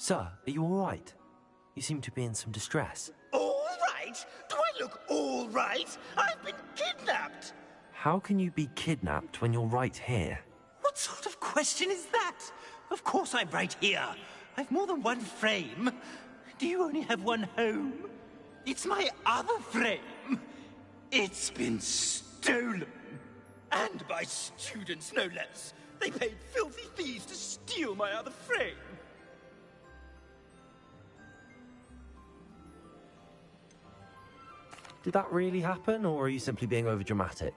Sir, are you all right? You seem to be in some distress. All right? Do I look all right? I've been kidnapped! How can you be kidnapped when you're right here? What sort of question is that? Of course I'm right here. I've more than one frame. Do you only have one home? It's my other frame. It's been stolen. And by students, no less. They paid filthy thieves to steal my other frame. Did that really happen, or are you simply being overdramatic?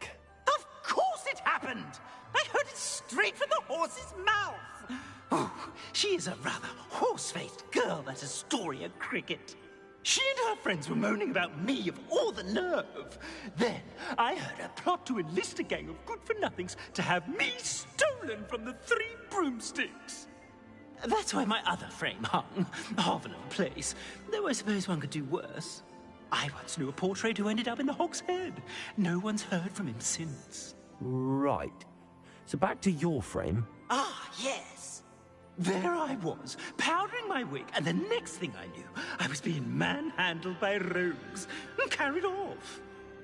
Of course it happened! I heard it straight from the horse's mouth! Oh, she is a rather horse-faced girl, that Astoria Cricket. She and her friends were moaning about me of all the nerve. Then I heard her plot to enlist a gang of good-for-nothings to have me stolen from the Three Broomsticks. That's why my other frame hung, Harvard Place, though I suppose one could do worse. I once knew a portrait who ended up in the Hog's Head. No one's heard from him since. Right. So back to your frame. Ah, yes. There I was, powdering my wig, and the next thing I knew, I was being manhandled by rogues and carried off.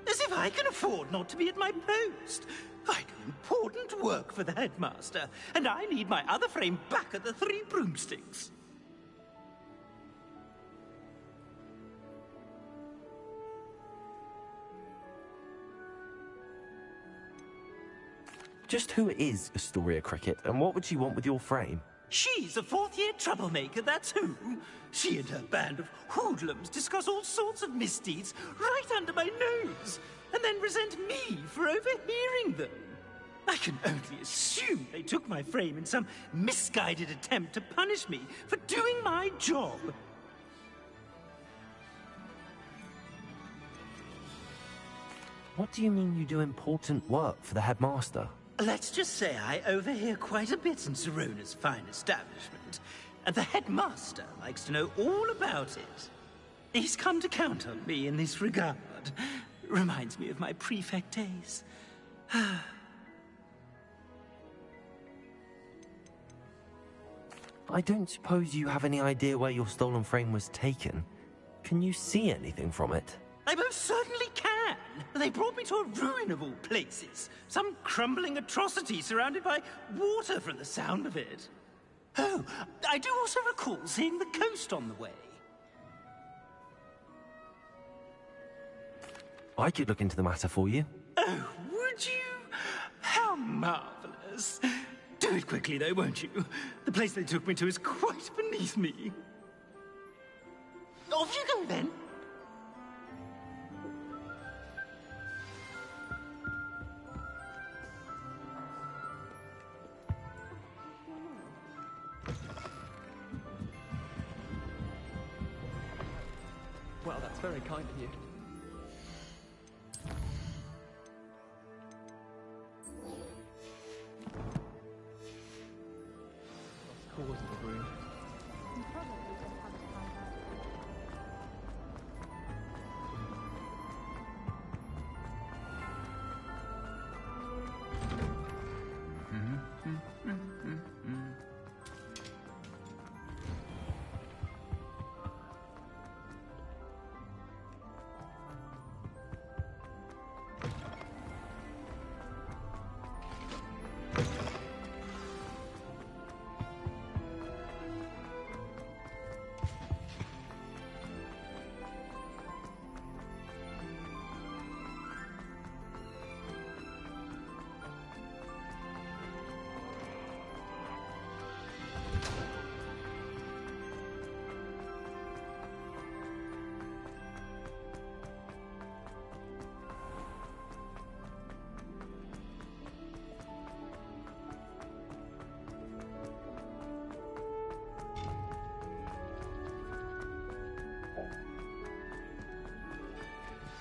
As if I can afford not to be at my post. I do important work for the headmaster, and I need my other frame back at the Three Broomsticks. Just who is Astoria Cricket, and what would she want with your frame? She's a fourth-year troublemaker, that's who. She and her band of hoodlums discuss all sorts of misdeeds right under my nose, and then resent me for overhearing them. I can only assume they took my frame in some misguided attempt to punish me for doing my job. What do you mean you do important work for the headmaster? Let's just say I overhear quite a bit in Sirona's fine establishment, and the headmaster likes to know all about it. He's come to count on me in this regard. Reminds me of my prefect days. I don't suppose you have any idea where your stolen frame was taken. Can you see anything from it? I most certainly can. They brought me to a ruin of all places. Some crumbling atrocity surrounded by water from the sound of it. Oh, I do also recall seeing the coast on the way. I could look into the matter for you. Oh, would you? How marvelous. Do it quickly, though, won't you? The place they took me to is quite beneath me. Off you go, then. Well, that's very kind of you. Lost cause of the room.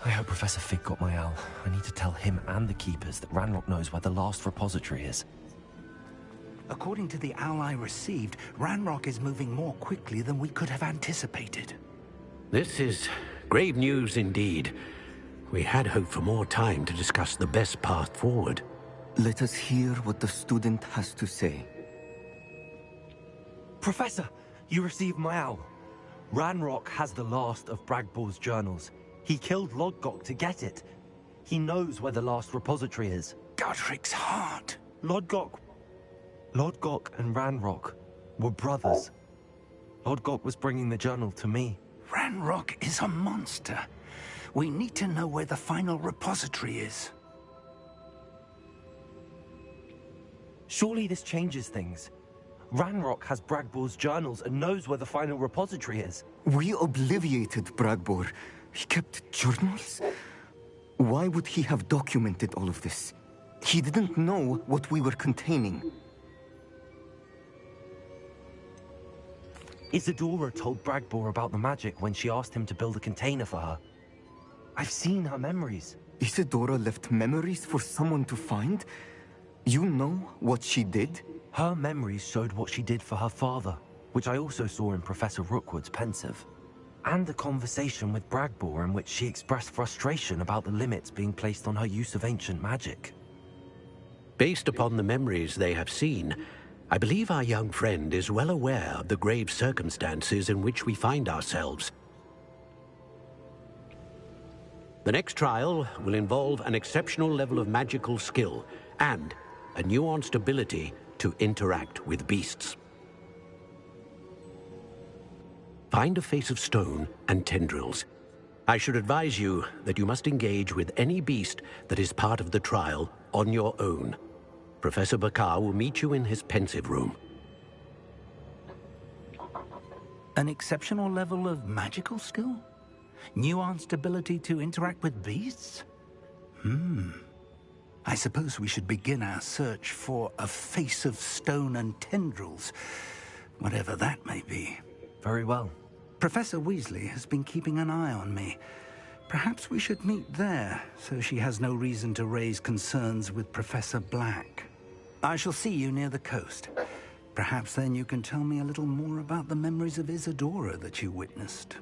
I hope Professor Fig got my owl. I need to tell him and the Keepers that Ranrock knows where the last repository is. According to the owl I received, Ranrock is moving more quickly than we could have anticipated. This is grave news indeed. We had hoped for more time to discuss the best path forward. Let us hear what the student has to say. Professor, You received my owl. Ranrock has the last of Bragbor's journals. He killed Lodgok to get it. He knows where the last repository is. Godric's heart. Lodgok and Ranrock were brothers. Lodgok was bringing the journal to me. Ranrock is a monster. We need to know where the final repository is. Surely this changes things. Ranrock has Bragbor's journals and knows where the final repository is. We obliviated Bragbor. He kept journals? Why would he have documented all of this? He didn't know what we were containing. Isadora told Bragbor about the magic when she asked him to build a container for her. I've seen her memories. Isadora left memories for someone to find? You know what she did? Her memories showed what she did for her father, which I also saw in Professor Rookwood's pensive. And a conversation with Bragbor in which she expressed frustration about the limits being placed on her use of ancient magic. Based upon the memories they have seen, I believe our young friend is well aware of the grave circumstances in which we find ourselves. The next trial will involve an exceptional level of magical skill and a nuanced ability to interact with beasts. Find a face of stone and tendrils. I should advise you that you must engage with any beast that is part of the trial on your own. Professor Bakar will meet you in his pensive room. An exceptional level of magical skill? Nuanced ability to interact with beasts? I suppose we should begin our search for a face of stone and tendrils, whatever that may be. Very well. Professor Weasley has been keeping an eye on me. Perhaps we should meet there, so she has no reason to raise concerns with Professor Black. I shall see you near the coast. Perhaps then you can tell me a little more about the memories of Isadora that you witnessed.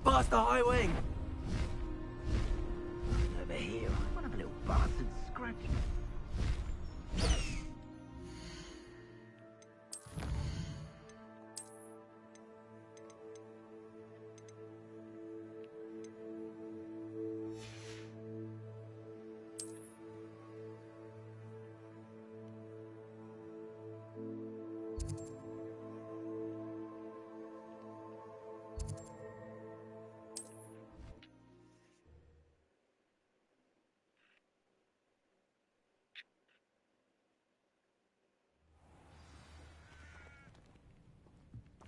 Past the high wing! Over here, one of the little bastards scratching.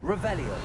Revelio.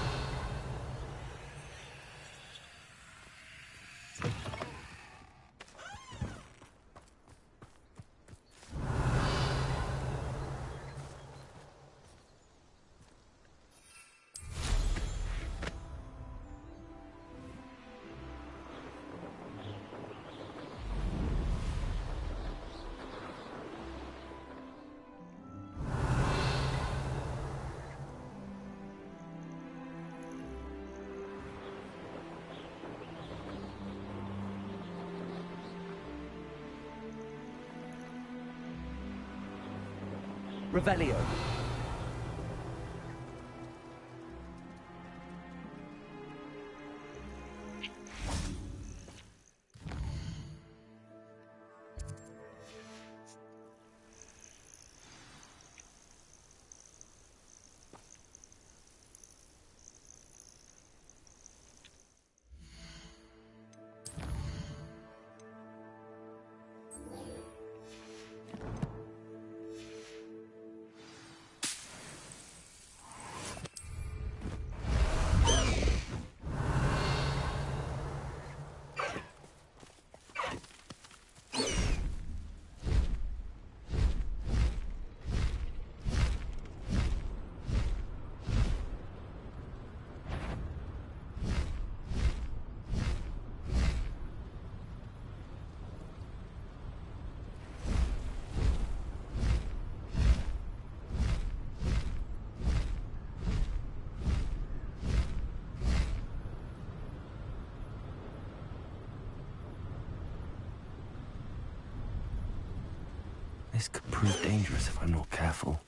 Revelio. This could prove dangerous if I'm not careful.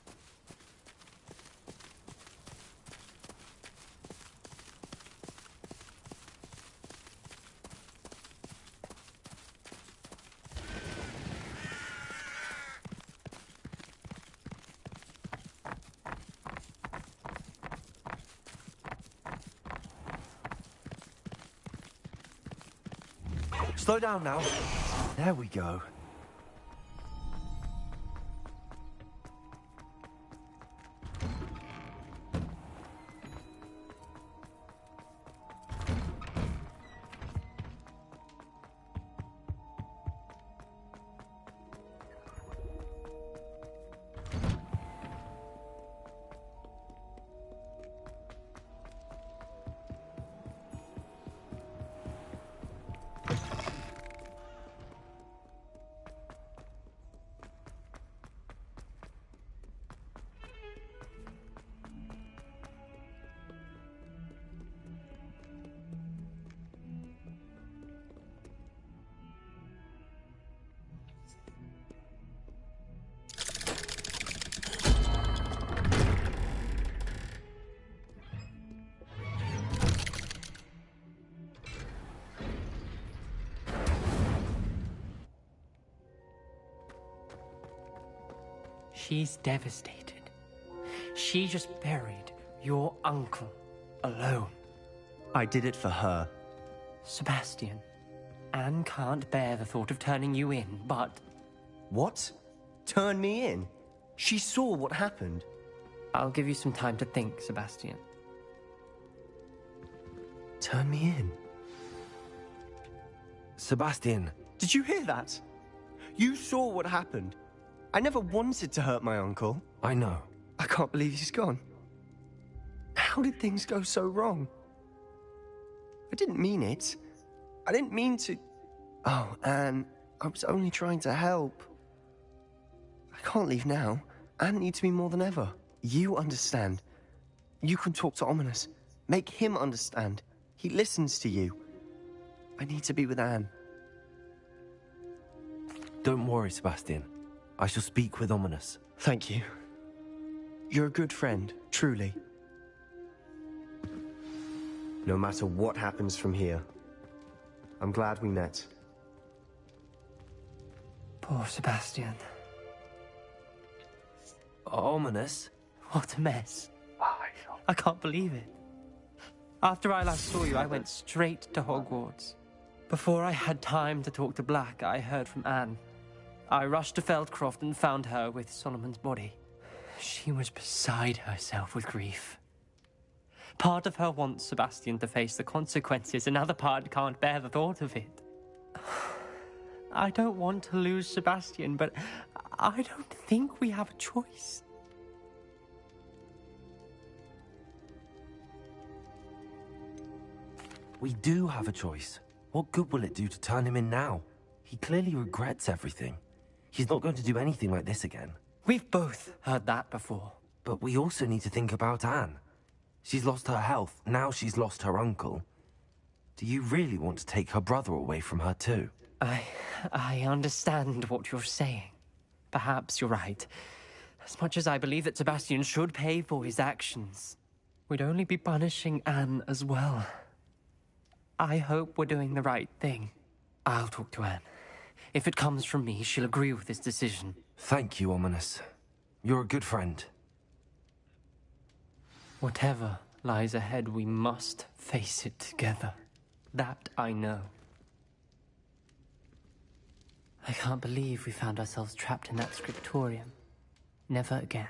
Slow down now. There we go. She's devastated. She just buried your uncle alone. I did it for her. Sebastian, Anne can't bear the thought of turning you in, but... What? Turn me in? She saw what happened. I'll give you some time to think, Sebastian. Turn me in? Sebastian. Did you hear that? You saw what happened. I never wanted to hurt my uncle. I know. I can't believe he's gone. How did things go so wrong? I didn't mean it. I didn't mean to... Oh, Anne, I was only trying to help. I can't leave now. Anne needs me more than ever. You understand. You can talk to Ominous. Make him understand. He listens to you. I need to be with Anne. Don't worry, Sebastian. I shall speak with Ominous. Thank you. You're a good friend, truly. No matter what happens from here, I'm glad we met. Poor Sebastian. Ominous? What a mess. I can't believe it. After I last saw you, I went straight to Hogwarts. Before I had time to talk to Black, I heard from Anne. I rushed to Feldcroft and found her with Solomon's body. She was beside herself with grief. Part of her wants Sebastian to face the consequences, another part can't bear the thought of it. I don't want to lose Sebastian, but I don't think we have a choice. We do have a choice. What good will it do to turn him in now? He clearly regrets everything. He's not going to do anything like this again. We've both heard that before. But we also need to think about Anne. She's lost her health, now she's lost her uncle. Do you really want to take her brother away from her too? I understand what you're saying. Perhaps you're right. As much as I believe that Sebastian should pay for his actions, we'd only be punishing Anne as well. I hope we're doing the right thing. I'll talk to Anne. If it comes from me, she'll agree with this decision. Thank you, Ominous. You're a good friend. Whatever lies ahead, we must face it together. That I know. I can't believe we found ourselves trapped in that scriptorium. Never again.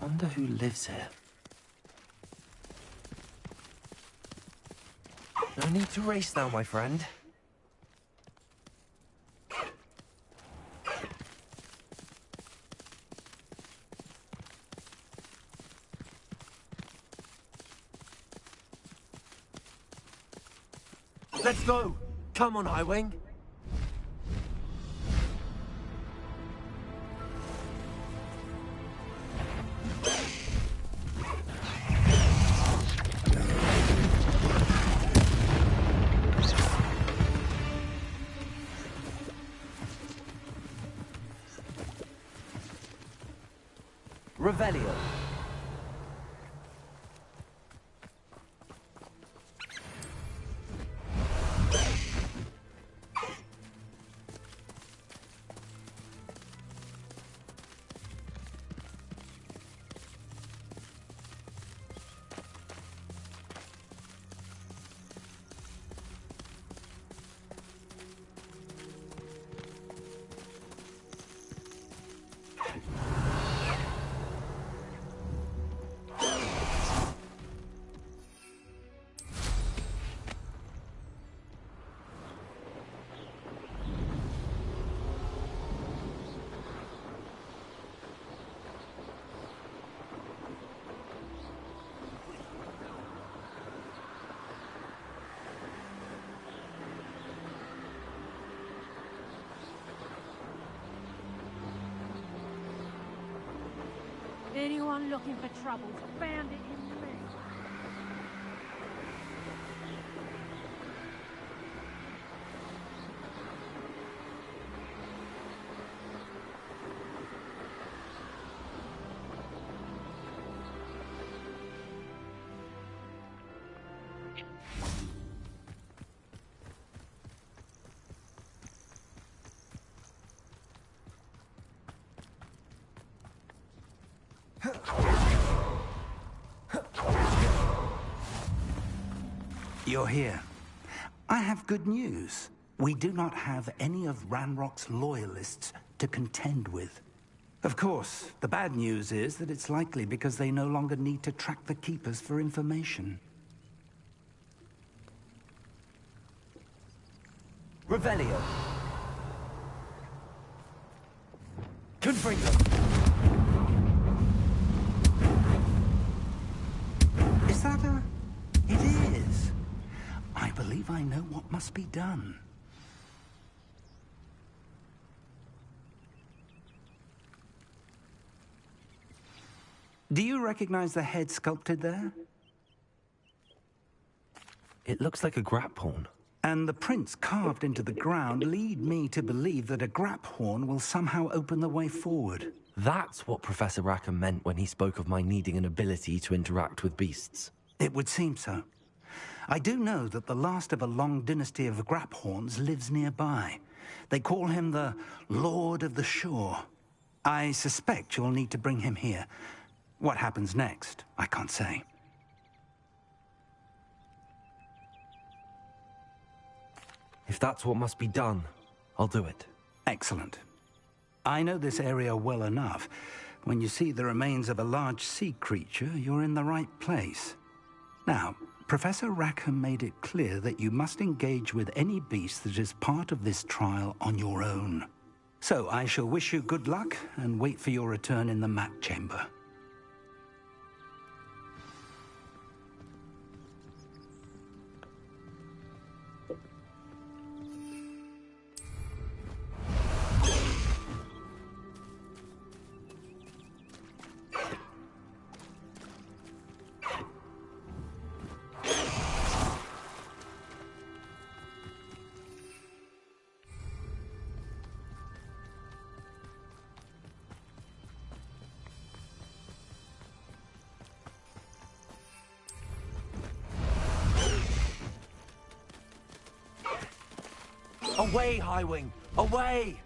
Wonder who lives here. No need to race now, my friend. Let's go! Come on, Highwing! Revelio. Anyone looking for trouble found it in me. You're here. I have good news. We do not have any of Ranrock's loyalists to contend with. Of course, the bad news is that it's likely because they no longer need to track the Keepers for information. Revelio. Confringo. Is that a... It is. I believe I know what must be done. Do you recognize the head sculpted there? It looks like a grap horn. And the prints carved into the ground lead me to believe that a grap horn will somehow open the way forward. That's what Professor Rackham meant when he spoke of my needing an ability to interact with beasts. It would seem so. I do know that the last of a long dynasty of grap horns lives nearby. They call him the Lord of the Shore. I suspect you'll need to bring him here. What happens next, I can't say. If that's what must be done, I'll do it. Excellent. I know this area well enough. When you see the remains of a large sea creature, you're in the right place. Now, Professor Rackham made it clear that you must engage with any beast that is part of this trial on your own. So I shall wish you good luck and wait for your return in the map chamber. Away, Highwing! Away!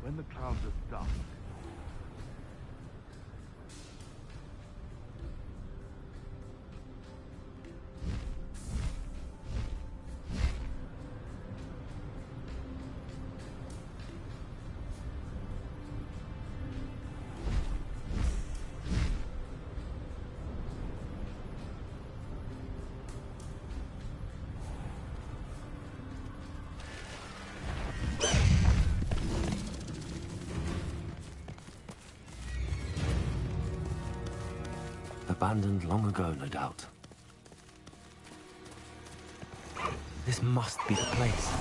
When the clouds are dark, Abandoned long ago, no doubt. This must be the place.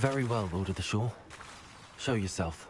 Very well, Lord of the Shore. Show yourself.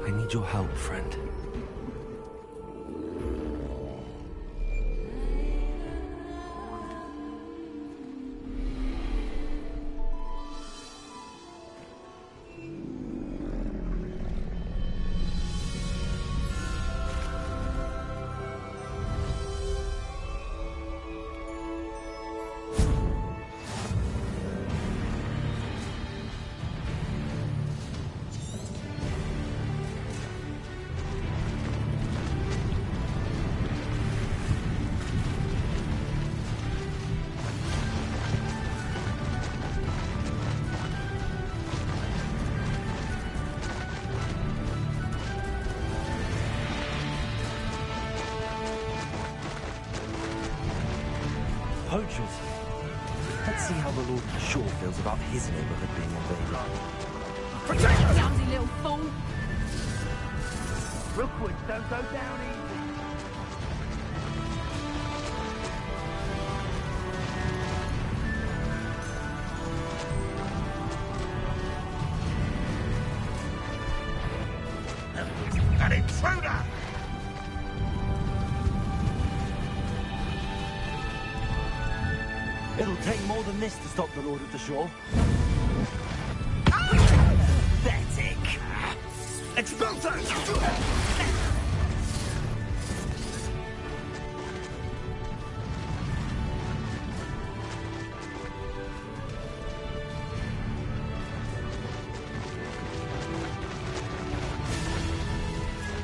I need your help, friend. Poachers. Let's see how the Lord of the Shore feels about his neighborhood being invaded. Protect us! Lousy little fool! Rookwoods don't go down easy. An intruder! It'll take more than this to stop the Lord of the Shore. Pathetic! Expulsors!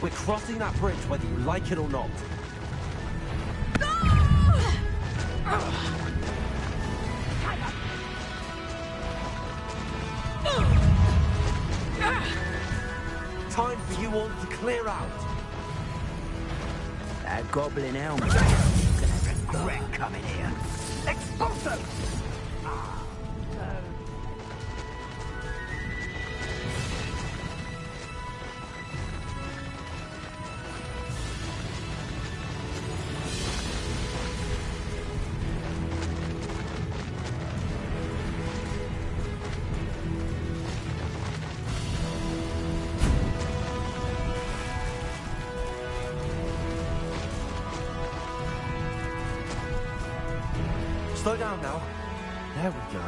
We're crossing that bridge whether you like it or not. Time for you all to clear out. That goblin helmet. Gonna regret coming here. Expulsors! Slow down now. There we go.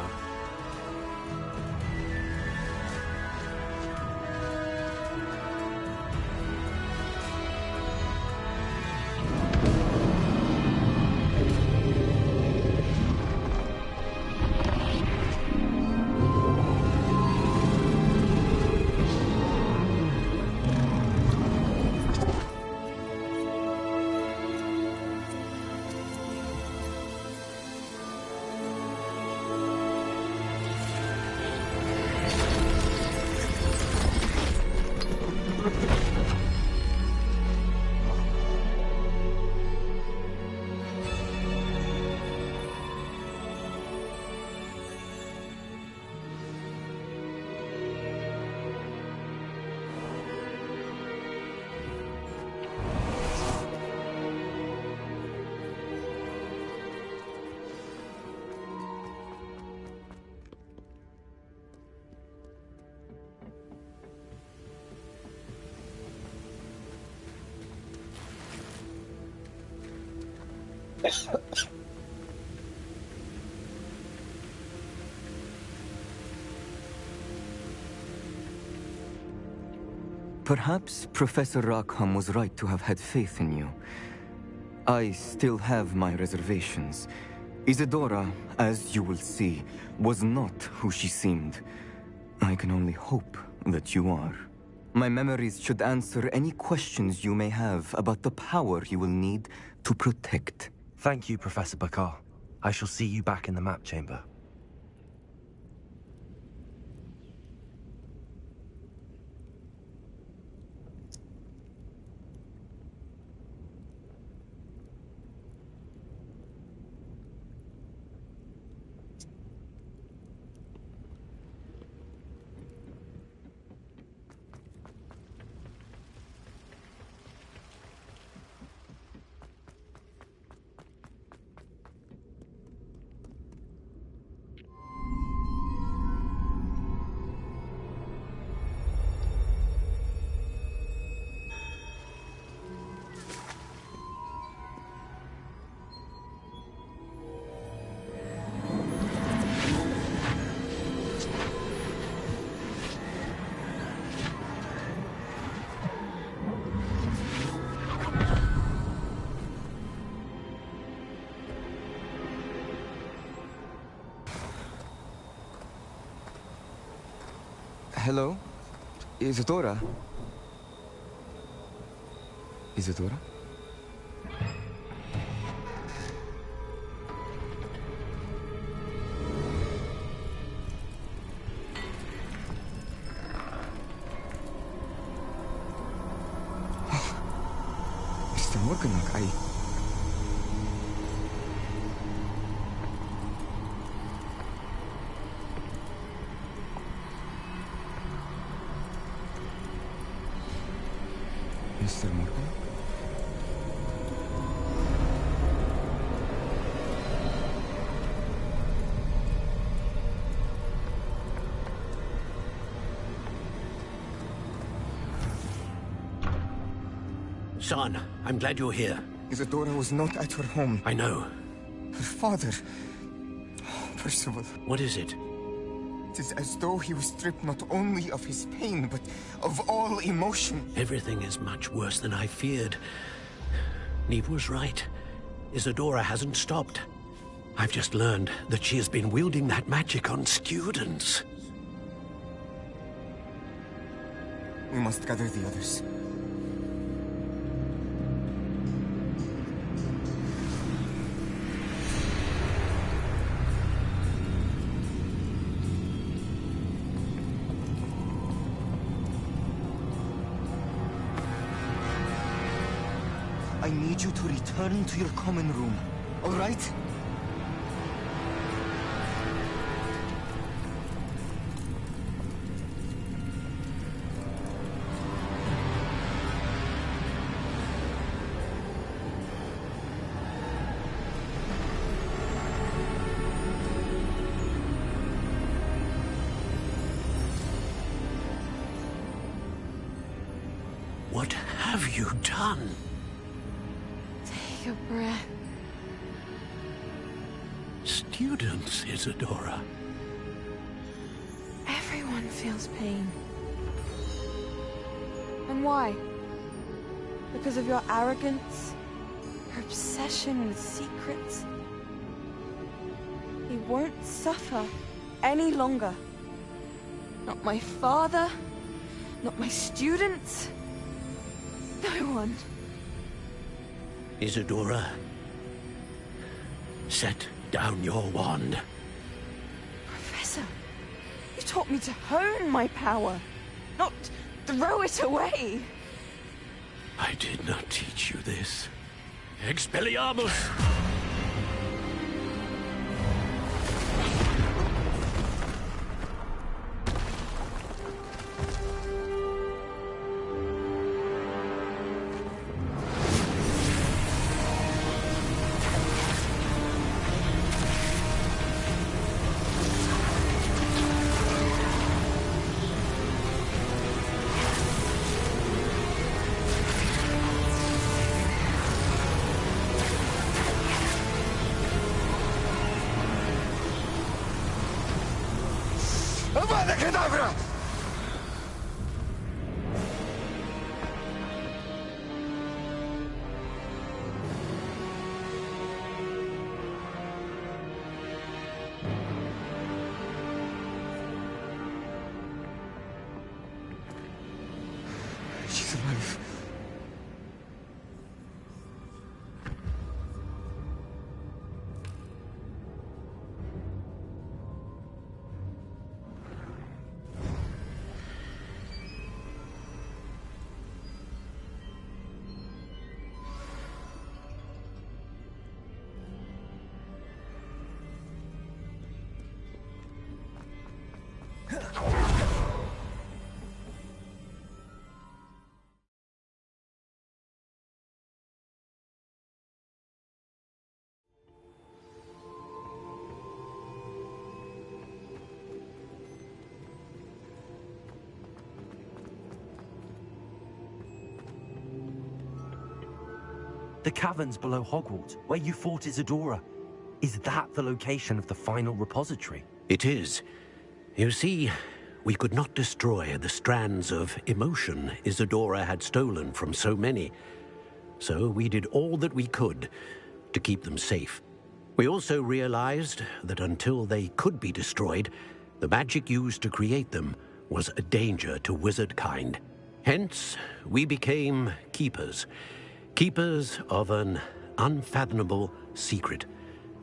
Perhaps Professor Rackham was right to have had faith in you. I still have my reservations. Isadora, as you will see, was not who she seemed. I can only hope that you are. My memories should answer any questions you may have about the power you will need to protect. Thank you, Professor Bakar. I shall see you back in the map chamber. Hello? Isadora? Isadora? Mr. Morganlock, Mr. Morgan? Son, I'm glad you're here. Isadora was not at her home. I know. Her father... Percival. What is it? It is as though he was stripped not only of his pain, but of all emotion. Everything is much worse than I feared. Neve was right. Isadora hasn't stopped. I've just learned that she has been wielding that magic on students. We must gather the others. I need you to return to your common room, all right? What have you done? Take a breath. Students, Isadora. Everyone feels pain. And why? Because of your arrogance? Your obsession with secrets? He won't suffer any longer. Not my father, not my students, no one. Isadora, set down your wand. Professor, you taught me to hone my power, not throw it away. I did not teach you this. Expelliarmus! Avada Kedavra! She's alive. The caverns below Hogwarts, where you fought Isadora. Is that the location of the final repository? It is. You see, we could not destroy the strands of emotion Isadora had stolen from so many. So we did all that we could to keep them safe. We also realized that until they could be destroyed, the magic used to create them was a danger to wizard kind. Hence, we became keepers. Keepers of an unfathomable secret.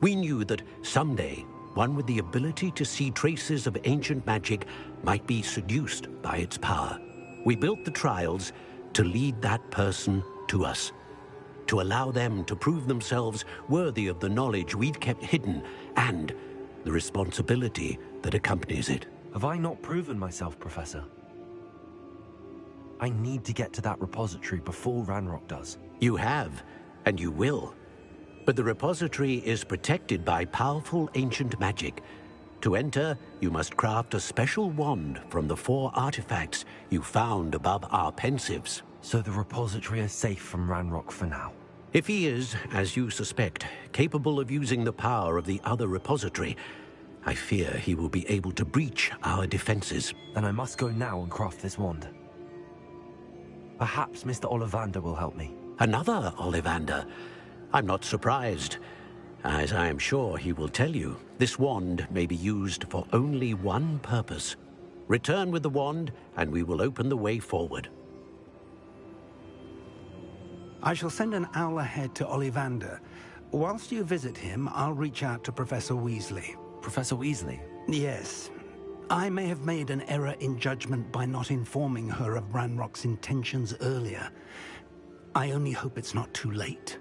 We knew that someday, one with the ability to see traces of ancient magic might be seduced by its power. We built the trials to lead that person to us, to allow them to prove themselves worthy of the knowledge we'd kept hidden and the responsibility that accompanies it. Have I not proven myself, Professor? I need to get to that repository before Ranrock does. You have, and you will. But the repository is protected by powerful ancient magic. To enter, you must craft a special wand from the 4 artifacts you found above our pensives. So the repository is safe from Ranrock for now. If he is, as you suspect, capable of using the power of the other repository, I fear he will be able to breach our defenses. Then I must go now and craft this wand. Perhaps Mr. Ollivander will help me. Another Ollivander? I'm not surprised. As I am sure he will tell you, this wand may be used for only one purpose. Return with the wand, and we will open the way forward. I shall send an owl ahead to Ollivander. Whilst you visit him, I'll reach out to Professor Weasley. Professor Weasley? Yes. I may have made an error in judgment by not informing her of Ranrock's intentions earlier. I only hope it's not too late.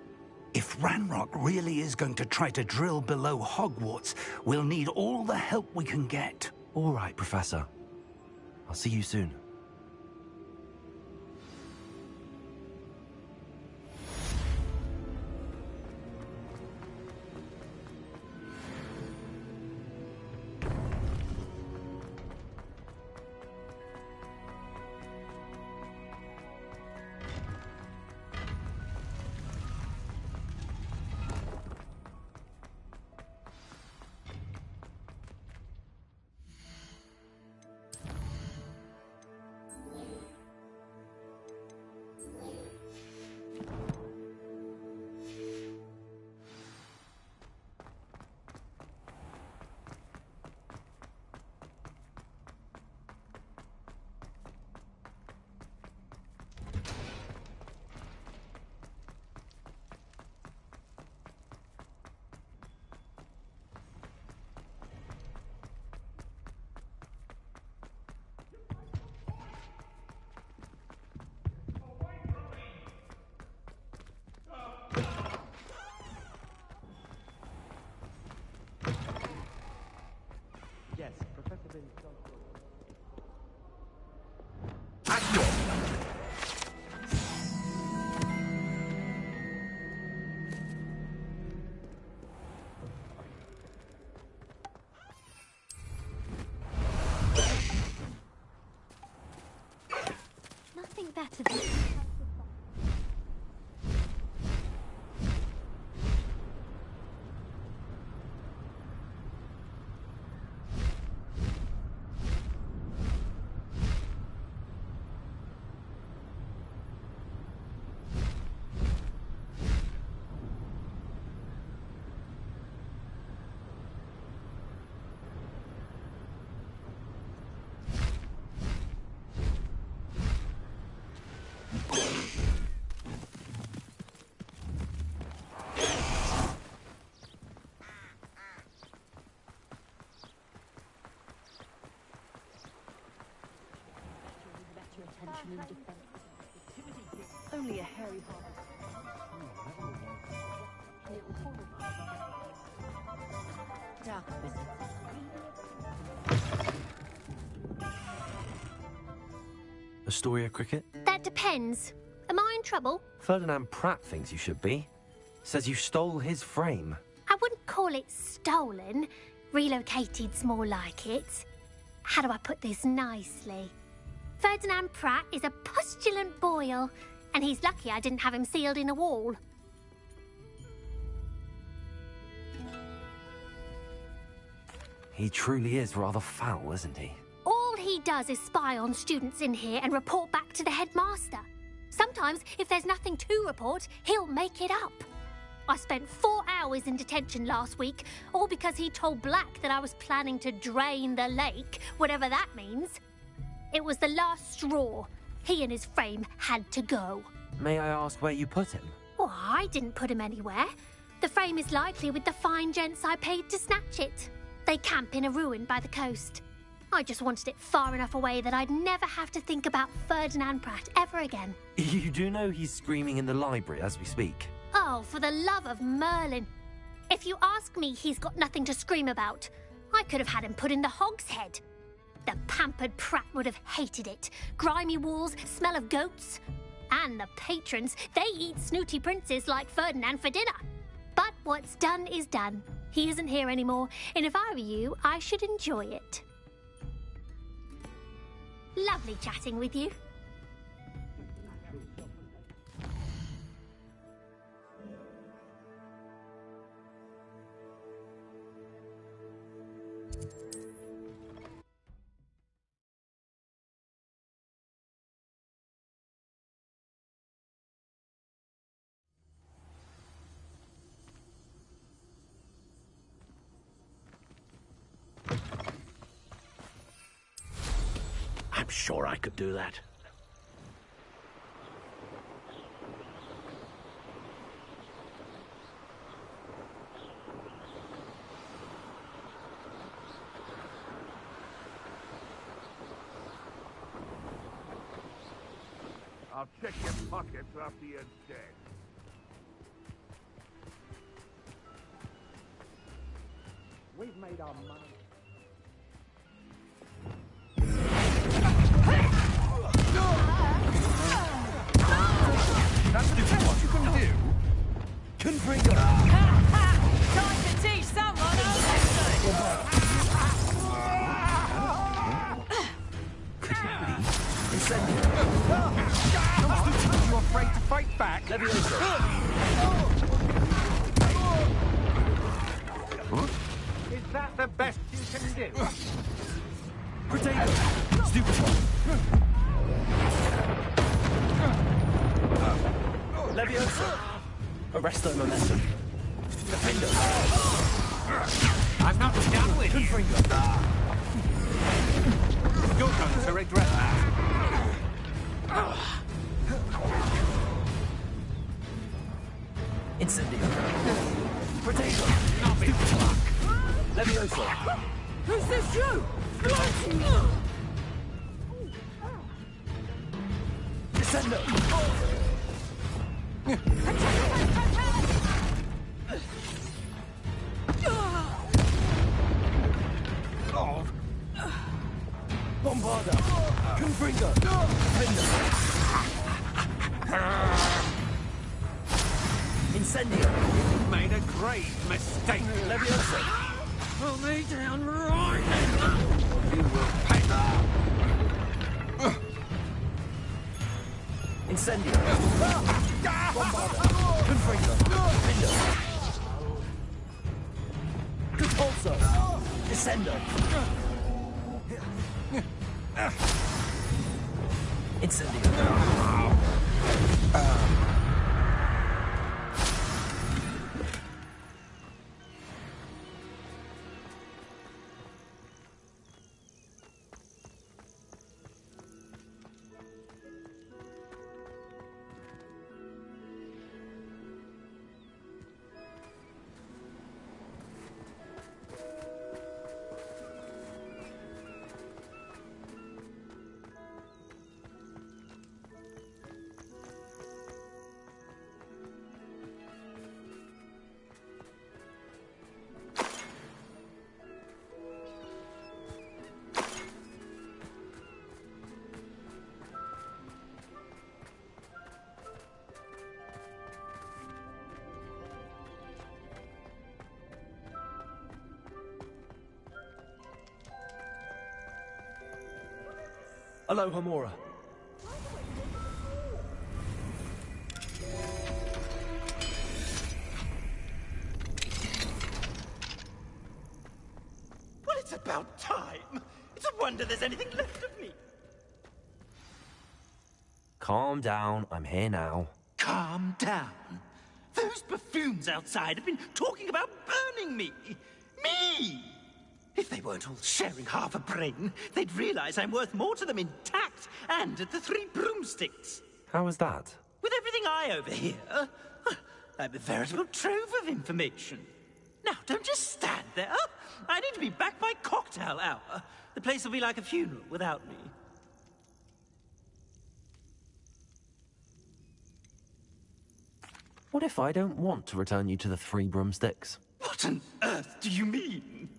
If Ranrock really is going to try to drill below Hogwarts, we'll need all the help we can get. All right, Professor. I'll see you soon. Yes, Professor Binns. Nothing better than... Only a hairy heart. Dark Astoria Cricket? That depends. Am I in trouble? Ferdinand Pratt thinks you should be. Says you stole his frame. I wouldn't call it stolen. Relocated's more like it. How do I put this nicely? Ferdinand Pratt is a postulant boil, and he's lucky I didn't have him sealed in a wall. He truly is rather foul, isn't he? All he does is spy on students in here and report back to the headmaster. Sometimes, if there's nothing to report, he'll make it up. I spent 4 hours in detention last week, all because he told Black that I was planning to drain the lake, whatever that means. It was the last straw. He and his frame had to go. May I ask where you put him? Oh, I didn't put him anywhere. The frame is likely with the fine gents I paid to snatch it. They camp in a ruin by the coast. I just wanted it far enough away that I'd never have to think about Ferdinand Pratt ever again. You do know he's screaming in the library as we speak. Oh, for the love of Merlin. If you ask me, he's got nothing to scream about. I could have had him put in the hogshead. The pampered Pratt would have hated it. Grimy walls, smell of goats. And the patrons, they eat snooty princes like Ferdinand for dinner. But what's done is done. He isn't here anymore, and if I were you, I should enjoy it. Lovely chatting with you. I'm sure I could do that. I'll check your pockets after you're dead. We've made our money. That's what you can do. Confringo! Time to teach someone a lesson! Come on, are you afraid to fight back? Is that the best you can do? Potato! Stupid one! Leviosa! Arresto momentum. Defender! I'm not done with you. You're going to regret that. Incendio! Potato! Stupid luck! Leviosa! Who's this you? Descendo! Bombarda! Confringo! Incendio! You made a grave mistake. Leviosa! Pull me down right now. You will pay. Incendio! Bombarda! Confringo! Pindo! Repulso! Descendo! Incendio! Aloha Mora. Well, it's about time. It's a wonder there's anything left of me. Calm down, I'm here now. Calm down. Those buffoons outside have been talking about burning me. Me! If they weren't all sharing half a brain, they'd realize I'm worth more to them intact and at the 3 broomsticks. How is that? With everything I overhear, I'm a veritable trove of information. Now, don't just stand there. I need to be back by cocktail hour. The place will be like a funeral without me. What if I don't want to return you to the 3 broomsticks? What on earth do you mean?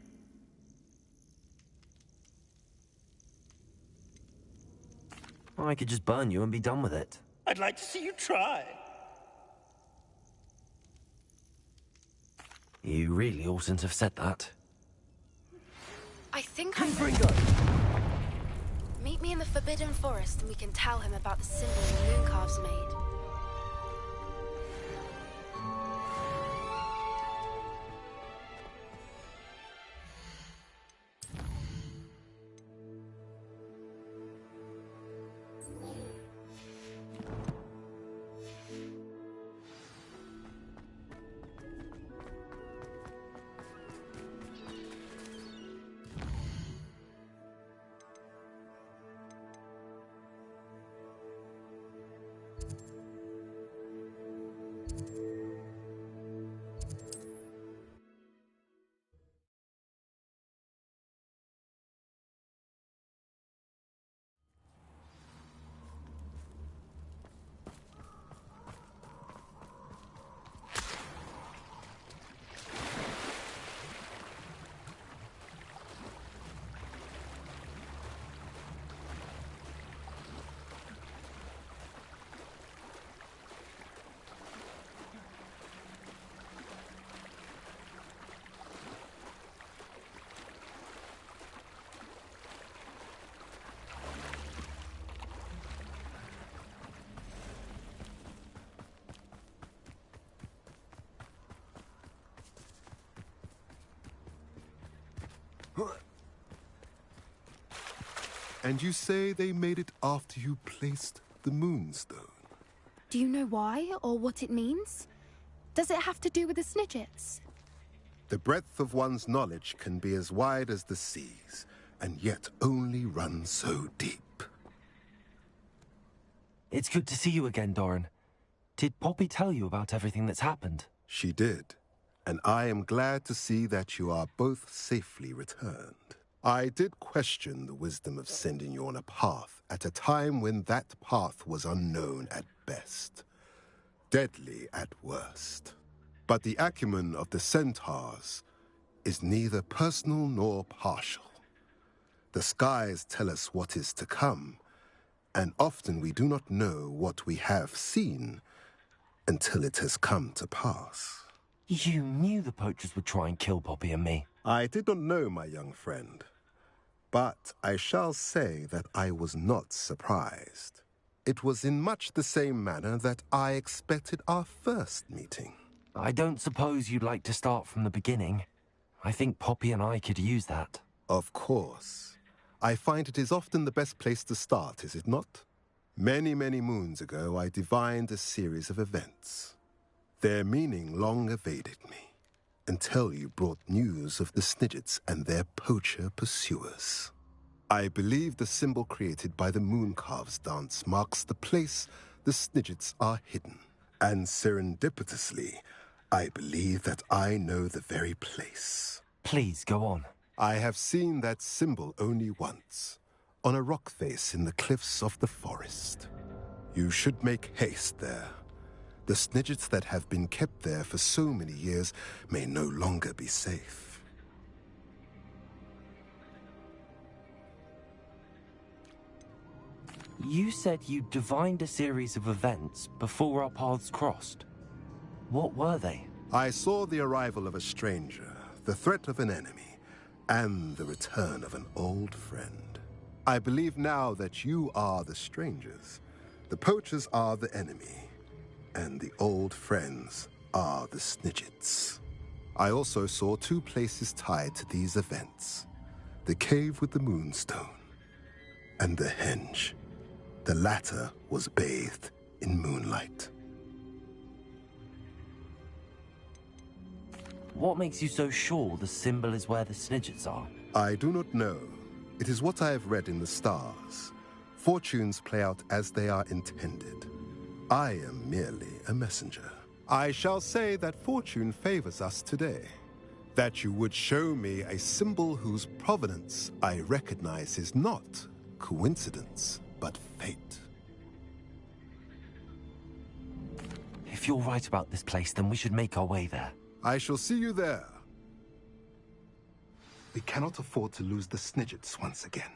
I could just burn you and be done with it. I'd like to see you try. You really oughtn't have said that. I think I'm... Meet me in the Forbidden Forest and we can tell him about the symbol the moon calves made. And you say they made it after you placed the moonstone? Do you know why, or what it means? Does it have to do with the Snidgets? The breadth of one's knowledge can be as wide as the seas, and yet only run so deep. It's good to see you again, Doran. Did Poppy tell you about everything that's happened? She did, and I am glad to see that you are both safely returned. I did question the wisdom of sending you on a path at a time when that path was unknown at best, deadly at worst. But the acumen of the centaurs is neither personal nor partial. The skies tell us what is to come, and often we do not know what we have seen until it has come to pass. You knew the poachers would try and kill Poppy and me. I did not know, my young friend, but I shall say that I was not surprised. It was in much the same manner that I expected our first meeting. I don't suppose you'd like to start from the beginning. I think Poppy and I could use that. Of course. I find it is often the best place to start, is it not? Many, many moons ago, I divined a series of events. Their meaning long evaded me, until you brought news of the Snidgets and their poacher pursuers. I believe the symbol created by the Mooncalves dance marks the place the Snidgets are hidden. And serendipitously, I believe that I know the very place. Please, go on. I have seen that symbol only once, on a rock face in the cliffs of the forest. You should make haste there. The Snidgets that have been kept there for so many years may no longer be safe. You said you divined a series of events before our paths crossed. What were they? I saw the arrival of a stranger, the threat of an enemy, and the return of an old friend. I believe now that you are the strangers, the poachers are the enemy, and the old friends are the Snidgets. I also saw 2 places tied to these events: the cave with the moonstone and the henge. The latter was bathed in moonlight. What makes you so sure the symbol is where the Snidgets are? I do not know. It is what I have read in the stars. Fortunes play out as they are intended. I am merely a messenger. I shall say that fortune favors us today. That you would show me a symbol whose provenance I recognize is not coincidence, but fate. If you're right about this place, then we should make our way there. I shall see you there. We cannot afford to lose the Snidgets once again.